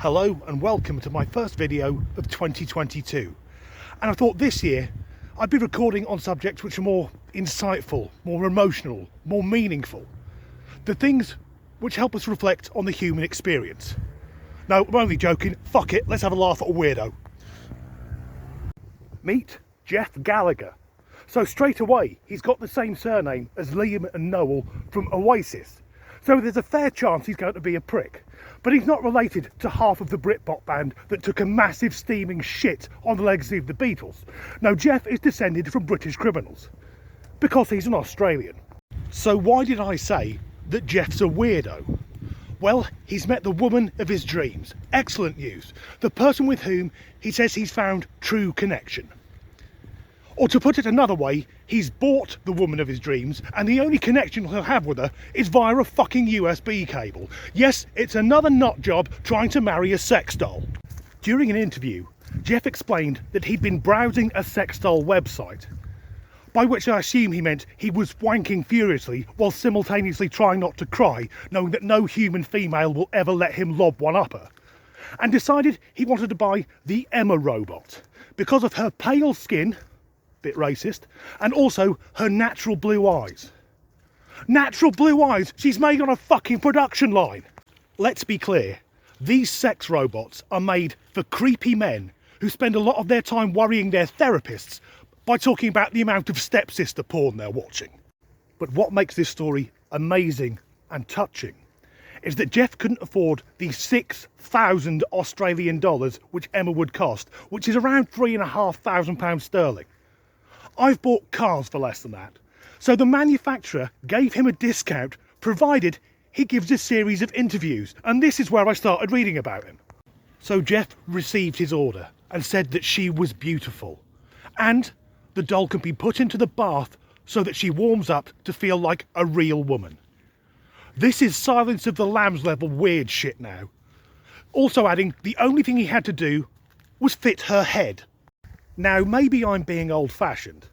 Hello and welcome to my first video of 2022. And I thought this year I'd be recording on subjects which are more insightful, more emotional, more meaningful. The things which help us reflect on the human experience. No, I'm only joking. Fuck it, let's have a laugh at a weirdo. Meet Jeff Gallagher. So straight away, he's got the same surname as Liam and Noel from Oasis. So there's a fair chance he's going to be a prick. But he's not related to half of the Britpop band that took a massive steaming shit on the legacy of the Beatles. No, Jeff is descended from British criminals. Because he's an Australian. So why did I say that Jeff's a weirdo? Well, he's met the woman of his dreams. Excellent news. The person with whom he says he's found true connection. Or to put it another way, he's bought the woman of his dreams and the only connection he'll have with her is via a fucking USB cable. Yes, it's another nut job trying to marry a sex doll. During an interview, Jeff explained that he'd been browsing a sex doll website, by which I assume he meant he was wanking furiously while simultaneously trying not to cry, knowing that no human female will ever let him lob one up her, and decided he wanted to buy the Emma robot because of her pale skin, bit racist, and also her natural blue eyes. Natural blue eyes? She's made on a fucking production line. Let's be clear, these sex robots are made for creepy men who spend a lot of their time worrying their therapists by talking about the amount of stepsister porn they're watching. But what makes this story amazing and touching is that Jeff couldn't afford the 6,000 Australian dollars which Emma would cost, which is around £3,500 sterling. I've bought cars for less than that. So the manufacturer gave him a discount provided he gives a series of interviews, and this is where I started reading about him. So Jeff received his order and said that she was beautiful, and the doll can be put into the bath so that she warms up to feel like a real woman. This is Silence of the Lambs level weird shit now. Also adding, the only thing he had to do was fit her head. Now, maybe I'm being old-fashioned,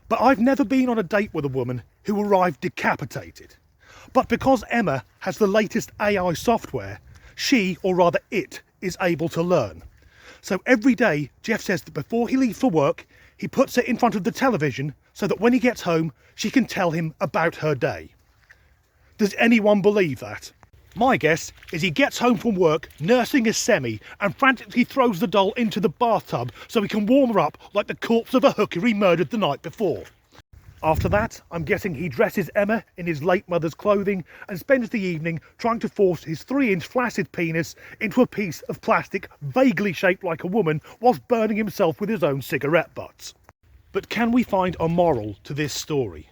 but I've never been on a date with a woman who arrived decapitated. But because Emma has the latest AI software, she, or rather it, is able to learn. So every day, Jeff says that before he leaves for work, he puts her in front of the television so that when he gets home, she can tell him about her day. Does anyone believe that? My guess is he gets home from work nursing a semi and frantically throws the doll into the bathtub so he can warm her up like the corpse of a hooker he murdered the night before. After that, I'm guessing he dresses Emma in his late mother's clothing and spends the evening trying to force his 3-inch flaccid penis into a piece of plastic vaguely shaped like a woman whilst burning himself with his own cigarette butts. But can we find a moral to this story?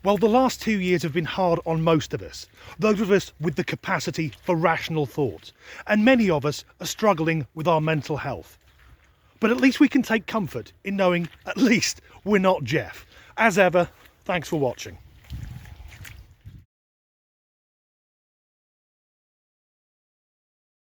Well, the last 2 years have been hard on most of us, those of us with the capacity for rational thought, and many of us are struggling with our mental health. But at least we can take comfort in knowing at least we're not Jeff. As ever, thanks for watching.